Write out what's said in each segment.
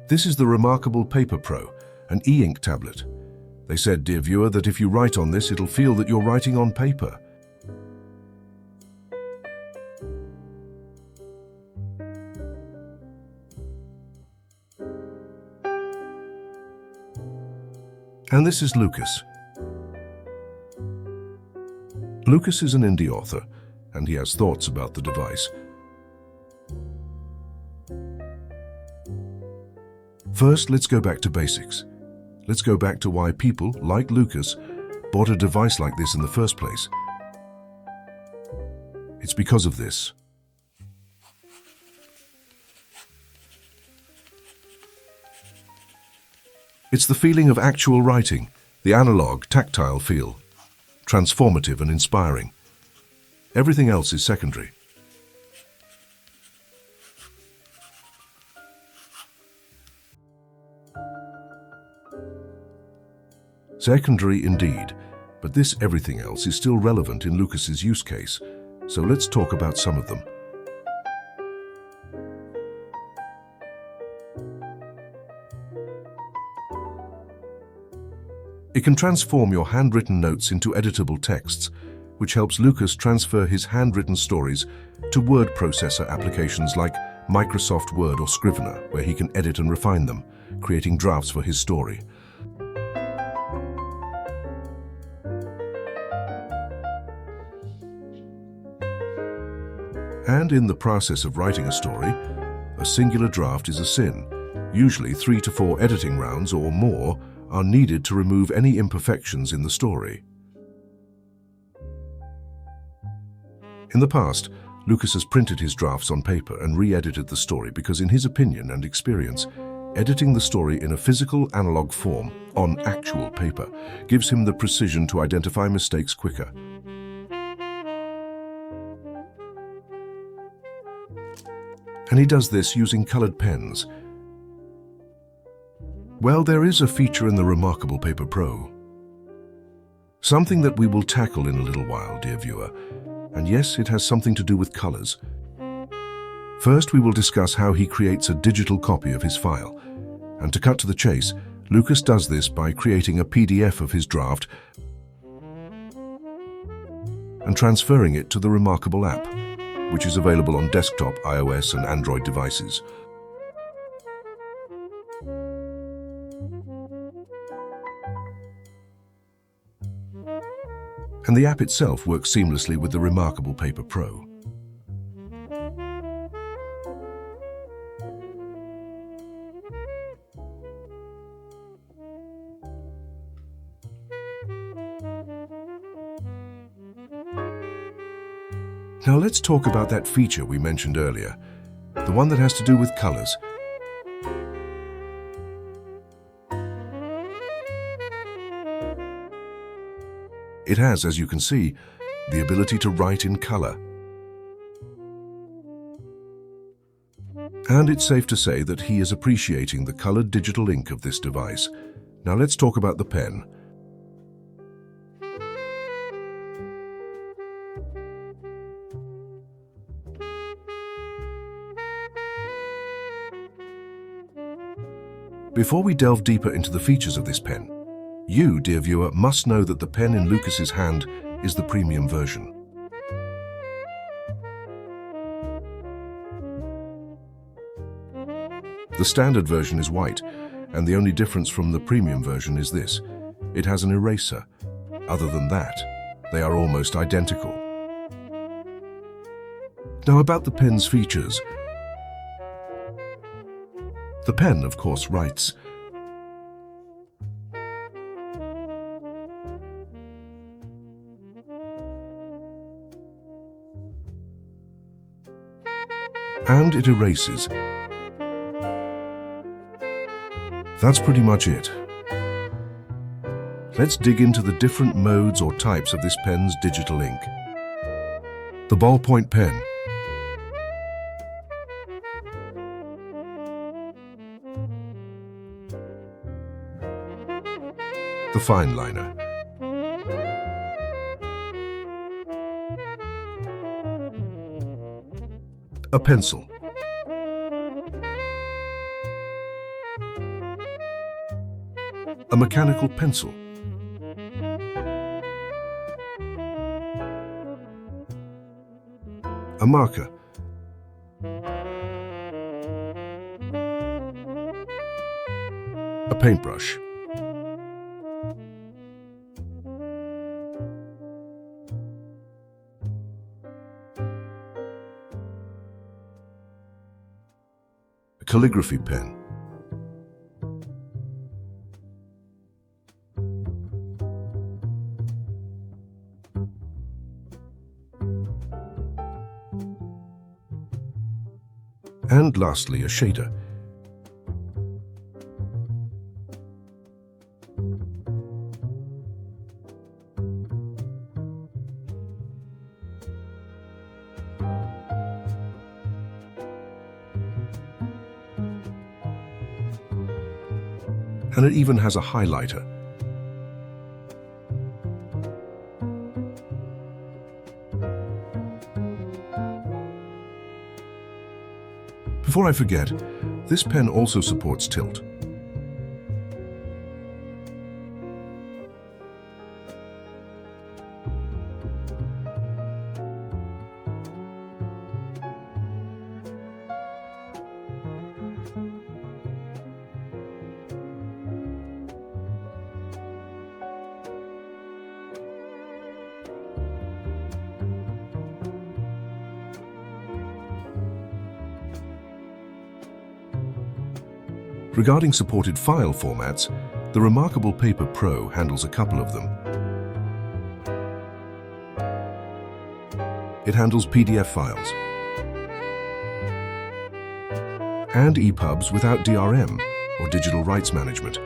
This is the remarkable Paper Pro, an e-ink tablet. They said, dear viewer, that if you write on this, it'll feel that you're writing on paper. And this is Lucas. Lucas is an indie author, and he has thoughts about the device. First, let's go back to basics. Let's go back to why people, like Lucas, bought a device like this in the first place. It's because of this. It's the feeling of actual writing, the analog, tactile feel, transformative and inspiring. Everything else is secondary. Secondary indeed, but this everything else is still relevant in Lucas's use case, so let's talk about some of them. It can transform your handwritten notes into editable texts, which helps Lucas transfer his handwritten stories to word processor applications like Microsoft Word or Scrivener, where he can edit and refine them, creating drafts for his story. And in the process of writing a story, a singular draft is a sin. Usually 3 to 4 editing rounds or more are needed to remove any imperfections in the story. In the past, Lucas has printed his drafts on paper and re-edited the story because, in his opinion and experience, editing the story in a physical analog form on actual paper gives him the precision to identify mistakes quicker. And he does this using colored pens. Well, there is a feature in the remarkable Paper Pro. Something that we will tackle in a little while, dear viewer. And yes, it has something to do with colors. First, we will discuss how he creates a digital copy of his file. And to cut to the chase, Lucas does this by creating a PDF of his draft and transferring it to the Remarkable app, which is available on desktop, iOS and Android devices. And the app itself works seamlessly with the remarkable Paper Pro. Now let's talk about that feature we mentioned earlier, the one that has to do with colors. It has, as you can see, the ability to write in color. And it's safe to say that he is appreciating the colored digital ink of this device. Now let's talk about the pen. Before we delve deeper into the features of this pen, you, dear viewer, must know that the pen in Lucas's hand is the premium version. The standard version is white, and the only difference from the premium version is this: it has an eraser. Other than that, they are almost identical. Now about the pen's features. The pen, of course, writes. And it erases. That's pretty much it. Let's dig into the different modes or types of this pen's digital ink. The ballpoint pen. The fine liner. A pencil. A mechanical pencil. A marker. A paintbrush. A calligraphy pen. And lastly, a shader. And it even has a highlighter. Before I forget, this pen also supports tilt. Regarding supported file formats, the remarkable Paper Pro handles a couple of them. It handles PDF files and ePubs without DRM or digital rights management.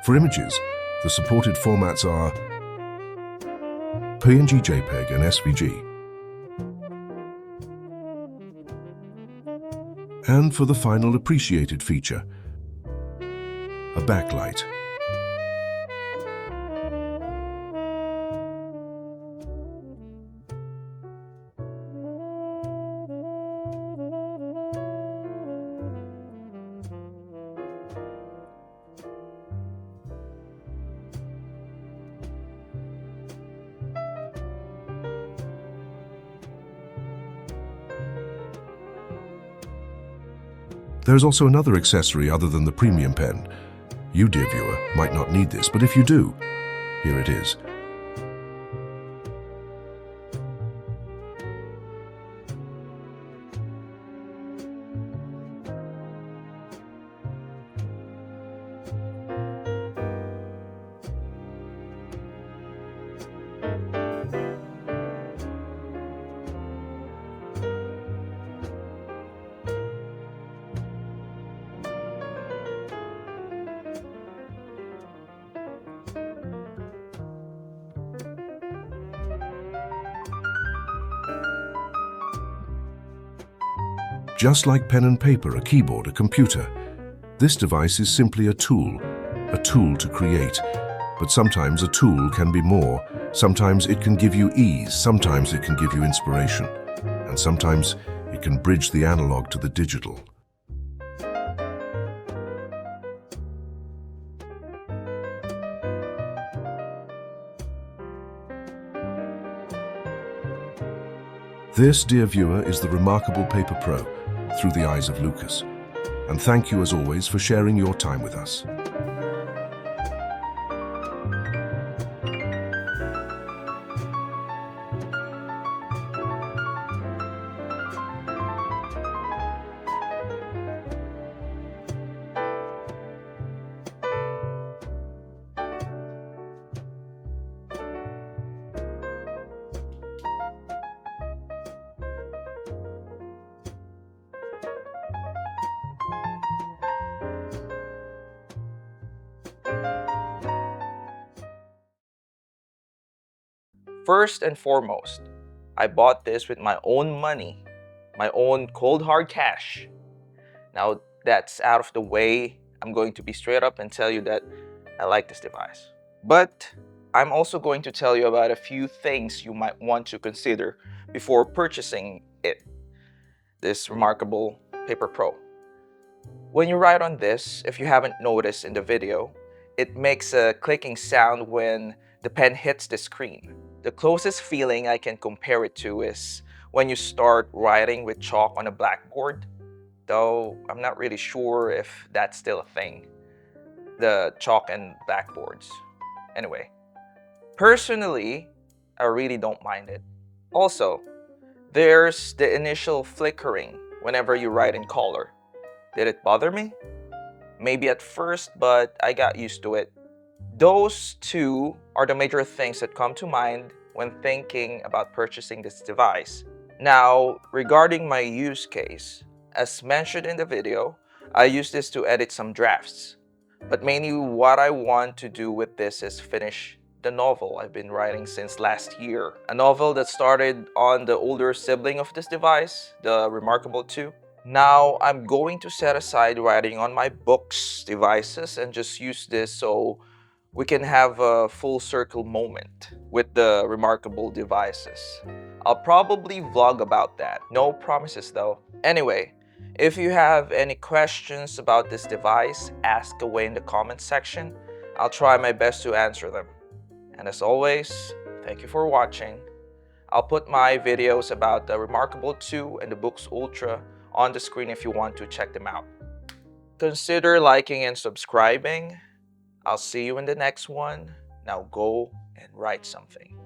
For images, the supported formats are PNG, JPEG, and SVG. And for the final appreciated feature, a backlight. There's also another accessory other than the premium pen. You, dear viewer, might not need this, but if you do, here it is. Just like pen and paper, a keyboard, a computer, this device is simply a tool to create. But sometimes a tool can be more. Sometimes it can give you ease, sometimes it can give you inspiration, and sometimes it can bridge the analog to the digital. This, dear viewer, is the remarkable Paper Pro through the eyes of Lucas. And thank you as always for sharing your time with us. First and foremost, I bought this with my own money, my own cold hard cash. Now that's out of the way, I'm going to be straight up and tell you that I like this device. But I'm also going to tell you about a few things you might want to consider before purchasing it, this Remarkable Paper Pro. When you write on this, if you haven't noticed in the video, it makes a clicking sound when the pen hits the screen. The closest feeling I can compare it to is when you start writing with chalk on a blackboard, though I'm not really sure if that's still a thing, the chalk and blackboards. Anyway, personally, I really don't mind it. Also, there's the initial flickering whenever you write in color. Did it bother me? Maybe at first, but I got used to it. Those two are the major things that come to mind when thinking about purchasing this device. Now, regarding my use case, as mentioned in the video, I use this to edit some drafts. But mainly what I want to do with this is finish the novel I've been writing since last year. A novel that started on the older sibling of this device, the Remarkable 2. Now I'm going to set aside writing on my books devices and just use this so we can have a full circle moment with the Remarkable devices. I'll probably vlog about that. No promises though. Anyway, if you have any questions about this device, ask away in the comments section. I'll try my best to answer them. And as always, thank you for watching. I'll put my videos about the Remarkable 2 and the Books Ultra on the screen if you want to check them out. Consider liking and subscribing. I'll see you in the next one. Now go and write something.